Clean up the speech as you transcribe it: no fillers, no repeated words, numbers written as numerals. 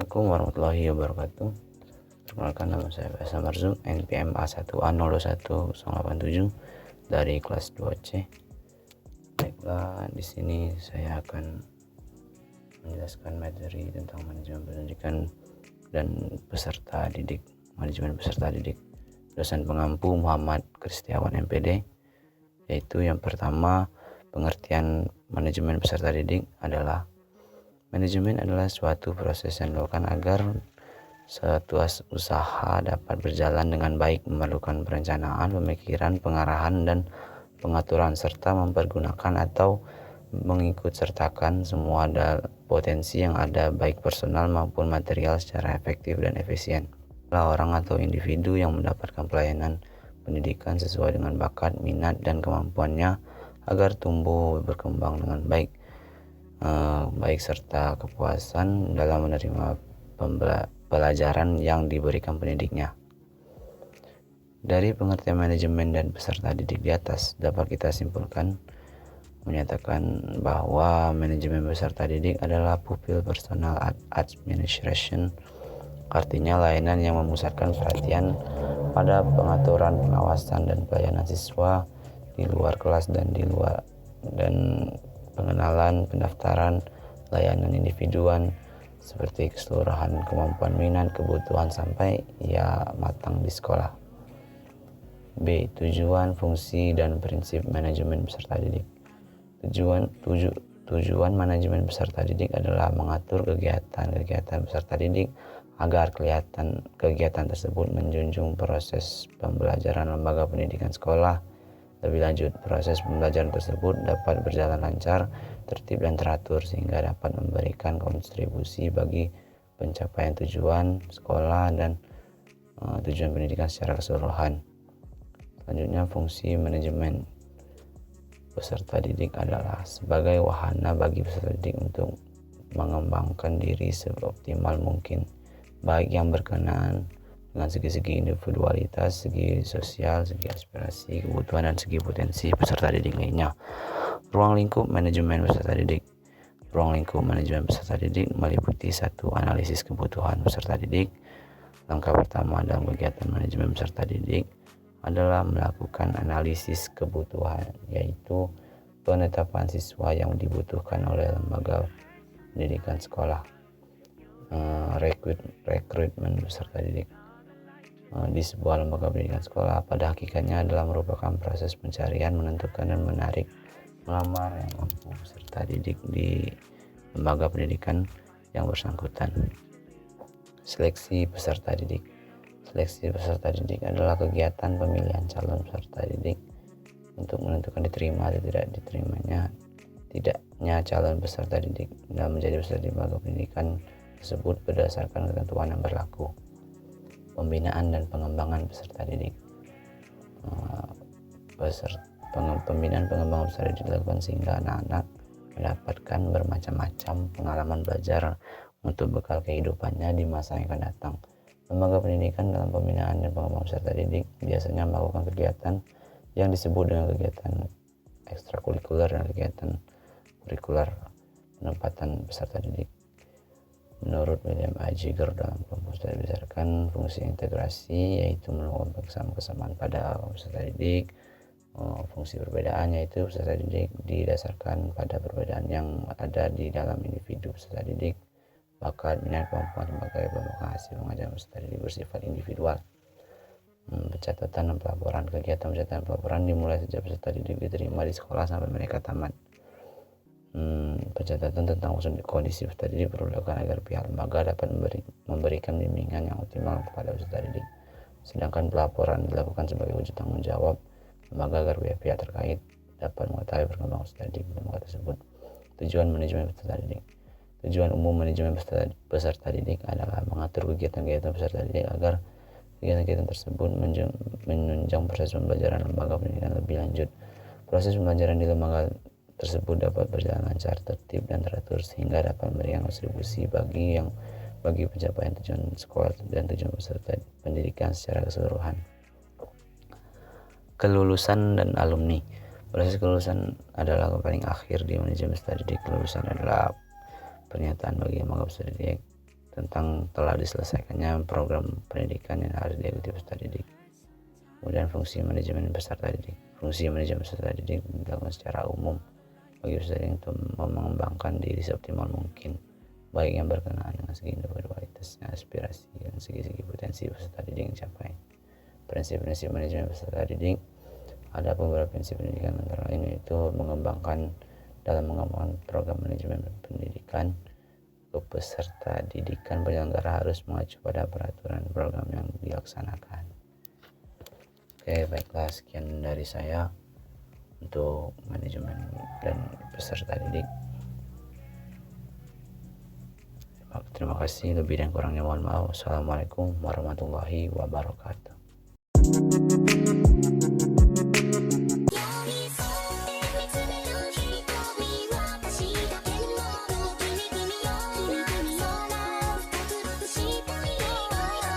Assalamualaikum warahmatullahi wabarakatuh. Perkenalkan, nama saya Faisal Marzuk, NPM A1A021-087 dari kelas 2C. Baiklah, di sini saya akan menjelaskan materi tentang manajemen pendidikan dan peserta didik. Manajemen peserta didik, dosen pengampu Muhammad Kristiawan MPD. Yaitu yang pertama, pengertian manajemen peserta didik adalah: manajemen adalah suatu proses yang dilakukan agar suatu usaha dapat berjalan dengan baik, memerlukan perencanaan, pemikiran, pengarahan, dan pengaturan, serta mempergunakan atau mengikut sertakan semua potensi yang ada, baik personal maupun material, secara efektif dan efisien. Orang atau individu yang mendapatkan pelayanan pendidikan sesuai dengan bakat, minat, dan kemampuannya agar tumbuh berkembang dengan baik, serta kepuasan dalam menerima pelajaran yang diberikan pendidiknya. Dari pengertian manajemen dan peserta didik di atas, dapat kita simpulkan menyatakan bahwa manajemen peserta didik adalah pupil personal administration, artinya layanan yang memusatkan perhatian pada pengaturan, pengawasan, dan pelayanan siswa di luar kelas dan pengenalan, pendaftaran, layanan individuan seperti keseluruhan kemampuan, minat, kebutuhan sampai ia matang di sekolah. B. Tujuan, fungsi, dan prinsip manajemen peserta didik. Tujuan manajemen peserta didik adalah mengatur kegiatan peserta didik agar kegiatan tersebut menjunjung proses pembelajaran lembaga pendidikan sekolah. Lebih lanjut, proses pembelajaran tersebut dapat berjalan lancar, tertib, dan teratur sehingga dapat memberikan kontribusi bagi pencapaian tujuan sekolah dan tujuan pendidikan secara keseluruhan. Selanjutnya, fungsi manajemen peserta didik adalah sebagai wahana bagi peserta didik untuk mengembangkan diri seoptimal mungkin, baik yang berkenaan dengan segi-segi individualitas, segi sosial, segi aspirasi, kebutuhan, dan segi potensi peserta didik lainnya. Ruang lingkup manajemen peserta didik. Ruang lingkup manajemen peserta didik meliputi: 1. Analisis kebutuhan peserta didik. Langkah pertama dalam kegiatan manajemen peserta didik adalah melakukan analisis kebutuhan, yaitu penetapan siswa yang dibutuhkan oleh lembaga pendidikan sekolah. Rekrutmen peserta didik di sebuah lembaga pendidikan sekolah pada hakikatnya adalah merupakan proses pencarian, menentukan, dan menarik melamar yang mampu peserta didik di lembaga pendidikan yang bersangkutan. Seleksi peserta didik. Seleksi peserta didik adalah kegiatan pemilihan calon peserta didik untuk menentukan diterima atau tidaknya calon peserta didik dalam menjadi peserta di lembaga pendidikan tersebut berdasarkan ketentuan yang berlaku. Pembinaan dan pengembangan peserta didik. Pembinaan pengembangan peserta didik dilakukan sehingga anak-anak mendapatkan bermacam-macam pengalaman belajar untuk bekal kehidupannya di masa yang akan datang. Lembaga pendidikan dalam pembinaan dan pengembangan peserta didik biasanya melakukan kegiatan yang disebut dengan kegiatan ekstrakurikuler dan kegiatan kurikuler penempatan peserta didik. Menurut William A. Jigger, dalam kelompok studi berdasarkan fungsi integrasi, yaitu melakukan kesamaan pada peserta didik. Fungsi perbedaan, yaitu peserta didik didasarkan pada perbedaan yang ada di dalam individu peserta didik. Bakat, minat, kemampuan sebagai pembuktian hasil pengajaran peserta didik bersifat individual. Pencatatan dan pelaporan. Kegiatan pencatatan dan pelaporan dimulai sejak peserta didik diterima di sekolah sampai mereka tamat. Pencatatan tentang kondisi peserta didik perlu dilakukan agar pihak lembaga dapat memberikan bimbingan yang optimal kepada peserta didik. Sedangkan pelaporan dilakukan sebagai wujud tanggung jawab lembaga agar pihak-pihak terkait dapat mengetahui perkembangan peserta didik di lembaga tersebut. Tujuan manajemen peserta didik. Tujuan umum manajemen peserta didik adalah mengatur kegiatan-kegiatan peserta didik agar kegiatan-kegiatan tersebut menunjang proses pembelajaran lembaga pendidikan lebih lanjut. Proses pembelajaran di lembaga tersebut dapat berjalan lancar, tertib, dan teratur sehingga dapat memberikan kontribusi bagi pencapaian tujuan sekolah dan tujuan peserta pendidikan secara keseluruhan. Kelulusan dan alumni. Proses kelulusan adalah paling akhir di manajemen peserta didik. Kelulusan adalah pernyataan bagi lembaga peserta didik tentang telah diselesaikannya program pendidikan yang harus diikuti peserta didik. Kemudian fungsi manajemen peserta didik. Fungsi manajemen peserta didik dilakukan secara umum bagi peserta didik untuk mengembangkan diri seoptimal mungkin, baik yang berkenaan dengan segi individualitasnya, aspirasi, dan segi-segi potensi peserta didik yang dicapai. Prinsip-prinsip manajemen peserta didik. Ada beberapa prinsip pendidikan, antara lain yaitu mengembangkan program manajemen pendidikan ke peserta didikan, penyelenggara harus mengacu pada peraturan program yang dilaksanakan. Oke, baiklah, sekian dari saya untuk manajemen dan peserta didik. Terima kasih, lebih dan kurangnya mohon maaf. Wassalamualaikum warahmatullahi wabarakatuh.